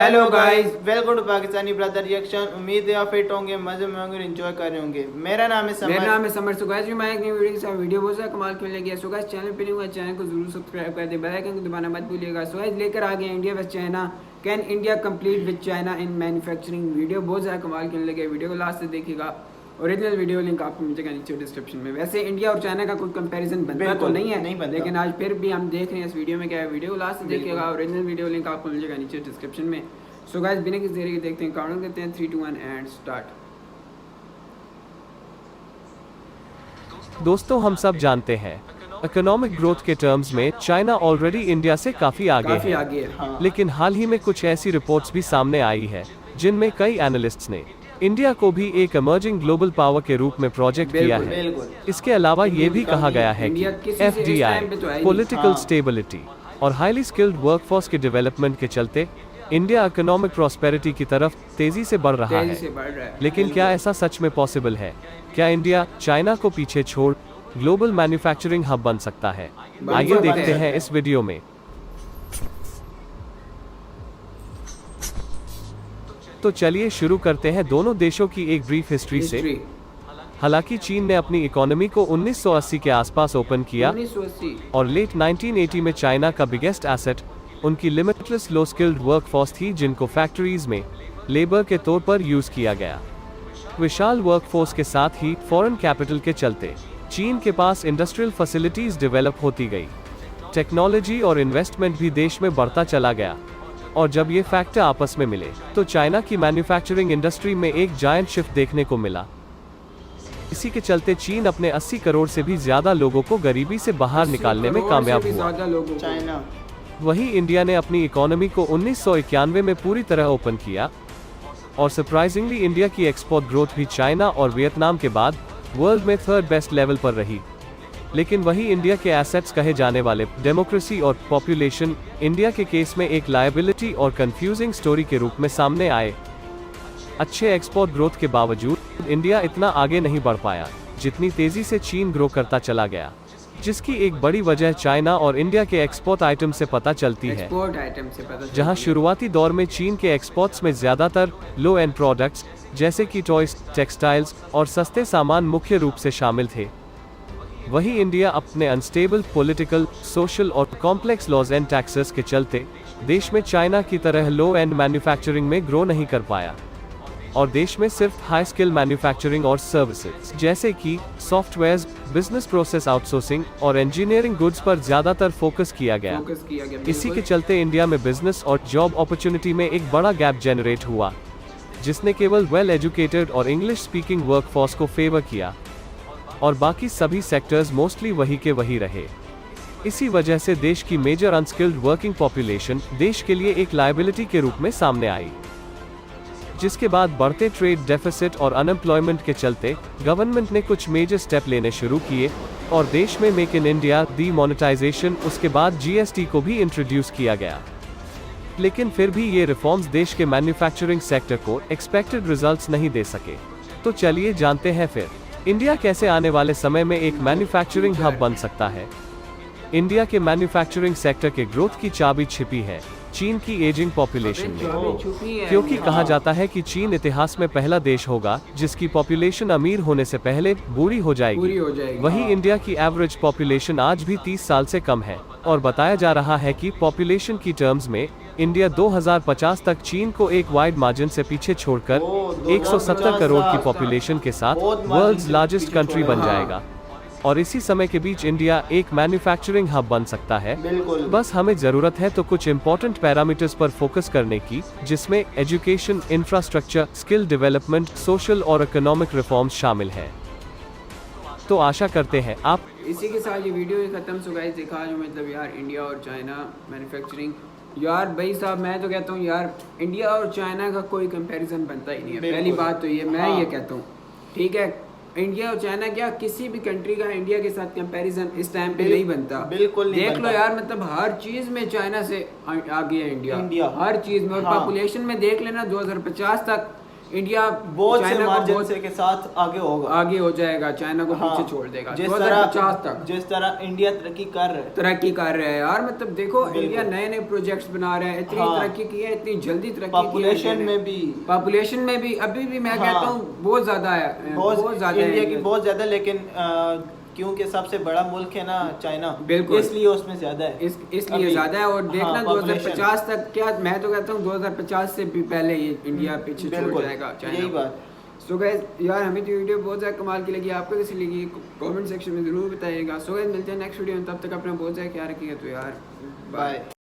Hello guys, welcome to Pakistani brother reaction. उम्मीद है आप फिट होंगे, मजे में होंगे, एंजॉय कर रहे होंगे। मेरा नाम है समर। सो गाइस मैं एक नई वीडियो के साथ वीडियो बहुत सारा कमाल के लेके। सो गाइस चैनल पे नहीं हुआ चैनल को जरूर सब्सक्राइब कर दे, बेल आइकन को दबाना मत भूलिएगा। सो गाइस लेकर आ गए India versus China, can India complete with China in manufacturing. Video बहुत सारा कमाल के लेके, वीडियो को लास्ट से देखिएगा। ओरिजिनल वीडियो लिंक आपको मिलेगा नीचे डिस्क्रिप्शन में। वैसे इंडिया और चाइना का कोई कंपैरिजन बनता तो नहीं है, लेकिन आज फिर भी हम देख रहे हैं इस वीडियो में क्या है। वीडियो को लास्ट से देखिएगा, ओरिजिनल वीडियो लिंक आपको मिलेगा नीचे डिस्क्रिप्शन में। सो गाइस बिना किसी देरी के देखते हैं, काउंट करते हैं 3 2 1 एंड स्टार्ट। दोस्तों हम सब जानते हैं इकोनॉमिक ग्रोथ के टर्म्स में चाइना ऑलरेडी इंडिया से काफी आगे है। हाँ। लेकिन हाल ही में कुछ ऐसी रिपोर्ट्स भी सामने आई है जिनमें कई एनालिस्ट्स ने इंडिया को भी एक इमर्जिंग ग्लोबल पावर के रूप में प्रोजेक्ट किया है। इसके अलावा ये भी कहा गया है कि FDI, पॉलिटिकल स्टेबिलिटी और हाईली स्किल्ड वर्कफोर्स के डेवलपमेंट के चलते इंडिया इकोनॉमिक प्रॉस्पेरिटी की तरफ तेजी से बढ़ रहा है। लेकिन क्या ऐसा सच में पॉसिबल है? क्या इंडिया चाइना को पीछे छोड़ ग्लोबल मैन्युफैक्चरिंग हब बन सकता है? आइए देखते हैं इस वीडियो में। तो चलिए शुरू करते हैं दोनों देशों की एक ब्रीफ हिस्ट्री से। हालांकि चीन ने अपनी इकोनॉमी को 1980 के आसपास ओपन किया और लेट 1980 में चाइना का बिगेस्ट एसेट उनकी लिमिटलेस लो स्किल्ड वर्कफोर्स थी, जिनको फैक्ट्रीज में लेबर के तौर पर यूज किया गया। विशाल वर्कफोर्स के साथ ही फॉरेन कैपिटल के चलते चीन के पास इंडस्ट्रियल फैसिलिटीज डेवलप होती गई। टेक्नोलॉजी और इन्वेस्टमेंट भी देश में बढ़ता चला गया, और जब ये फैक्टर आपस में मिले तो चाइना की मैन्युफैक्चरिंग इंडस्ट्री में एक जायंट शिफ्ट देखने को मिला। इसी के चलते चीन अपने 80 करोड़ से भी ज्यादा लोगों को गरीबी से बाहर निकालने में कामयाब हुआ। वहीं इंडिया ने अपनी इकोनॉमी को 1991 में पूरी तरह ओपन किया, और सरप्राइजिंगली इंडिया की एक्सपोर्ट ग्रोथ भी चाइना और वियतनाम के बाद वर्ल्ड में 3rd बेस्ट लेवल पर रही। लेकिन वही इंडिया के एसेट्स कहे जाने वाले डेमोक्रेसी और पॉपुलेशन इंडिया के केस में एक लायबिलिटी और कंफ्यूजिंग स्टोरी के रूप में सामने आए। अच्छे एक्सपोर्ट ग्रोथ के बावजूद इंडिया इतना आगे नहीं बढ़ पाया जितनी तेजी से चीन ग्रो करता चला गया, जिसकी एक बड़ी वजह चाइना और इंडिया के एक्सपोर्ट आइटम से पता चलती है। जहां शुरुआती दौर में चीन के एक्सपोर्ट्स में ज्यादातर लो एंड प्रोडक्ट्स जैसे कि टॉयज, टेक्सटाइल्स और सस्ते सामान मुख्य रूप से शामिल थे, वहीं इंडिया अपने अनस्टेबल पॉलिटिकल, सोशल और कॉम्प्लेक्स लॉज एंड टैक्सेस के चलते देश में चाइना की तरह लो एंड मैन्युफैक्चरिंग में ग्रो नहीं कर पाया, और देश में सिर्फ हाई स्किल मैन्युफैक्चरिंग और सर्विसेज जैसे कि सॉफ्टवेयर, बिजनेस प्रोसेस आउटसोर्सिंग और इंजीनियरिंग गुड्स पर ज्यादातर फोकस किया गया। इसी के चलते इंडिया में बिजनेस और जॉब अपॉर्चुनिटी में एक बड़ा गैप जनरेट हुआ, जिसने केवल वेल एजुकेटेड और इंग्लिश स्पीकिंग वर्कफोर्स को फेवर किया, और बाकी सभी सेक्टर्स मोस्टली वही के वही रहे। इसी वजह से देश की मेजर अनस्किल्ड वर्किंग पॉपुलेशन देश के लिए एक लायबिलिटी के रूप में सामने आई, जिसके बाद बढ़ते ट्रेड डेफिसिट और अनएम्प्लॉयमेंट के चलते गवर्नमेंट ने कुछ मेजर स्टेप लेने शुरू किए, और देश में मेक इन इंडिया, डीमोनेटाइजेशन, उसके बाद GST को भी इंट्रोड्यूस किया गया। लेकिन फिर भी ये रिफॉर्म्स देश के मैन्युफैक्चरिंग सेक्टर को एक्सपेक्टेड रिजल्ट्स नहीं दे सके। तो चलिए जानते हैं फिर इंडिया कैसे आने वाले समय में एक मैन्युफैक्चरिंग हब बन सकता है। इंडिया के मैन्युफैक्चरिंग सेक्टर के ग्रोथ की चाबी छिपी है चीन की एजिंग पॉपुलेशन में, क्योंकि कहा जाता है कि चीन इतिहास में पहला देश होगा जिसकी पॉपुलेशन अमीर होने से पहले बूढ़ी हो जाएगी। वहीं इंडिया की एवरेज पॉपुलेशन आज भी 30 साल से कम है, और बताया जा रहा है कि पॉपुलेशन की टर्म्स में इंडिया 2050 तक चीन को एक वाइड मार्जिन से पीछे छोड़कर 170 करोड़ की पॉपुलेशन के साथ वर्ल्ड्स लार्जेस्ट कंट्री बन जाएगा, और इसी समय के बीच इंडिया एक मैन्युफैक्चरिंग हब बन सकता है। बस हमें जरूरत है तो कुछ इंपॉर्टेंट पैरामीटर्स पर फोकस करने की, जिसमें education, infrastructure, skill development, social और इकोनॉमिक रिफॉर्म्स शामिल हैं। तो आशा करते हैं आप इसी के साथ ये वीडियो खत्म। सो गाइस देखा जो मतलब यार इंडिया और चाइना मैन्युफैक्चरिंग, यार भाई साहब मैं तो कहता हूँ यार इंडिया और चाइना का कोई कंपैरिजन बनता ही नहीं है। पहली बात तो ये मैं ये कहता हूँ, ठीक है। इंडिया और चाइना क्या किसी भी कंट्री का इंडिया के साथ कंपैरिजन इस टाइम पे नहीं बनता। बिल्कुल नहीं देख लो यार, मतलब हर चीज में चाइना से आगे है इंडिया हर चीज में। और पॉपुलेशन में देख लेना 2050 तक इंडिया बहुत से चाइना को मार्जिन बहुत से के साथ आगे होगा, आगे हो जाएगा, चाइना को हाँ, पीछे छोड़ देगा जिस 2050 तक। जिस तरह इंडिया तरक्की कर रहा है, तरक्की कर रहे हैं यार, मतलब देखो बिल्कुल। इंडिया नए नए प्रोजेक्ट्स बना रहा है, इतनी हाँ। तरक्की की है, इतनी जल्दी तरक्की पॉपुलेशन में भी पॉपुलेशन में भी अभी भी मैं हाँ। कहता हूँ बहुत ज्यादा है, बहुत ज्यादा इंडिया है की बहुत ज्यादा, लेकिन क्योंकि सबसे बड़ा मुल्क है ना चाइना, बिल्कुल। इसलिए उसमें ज्यादा है, इसलिए अभी। ज्यादा है। और देखना हाँ, 2050 तक, क्या मैं तो कहता हूँ 2050 से भी पहले ये इंडिया पीछे छोड़ बिल्कुल, जाएगा चाइना यही को। बात। सो गाइस यार हमें तो वीडियो बहुत ज़्यादा कमाल की लगी, आपको कैसी लगी कमेंट सेक्शन में ज़रूर बताइएगा। सो गाइस मिलते हैं नेक्स्ट वीडियो में, तब तक अपना बहुत ज़्यादा ख्याल रखिएगा। तो यार बाय।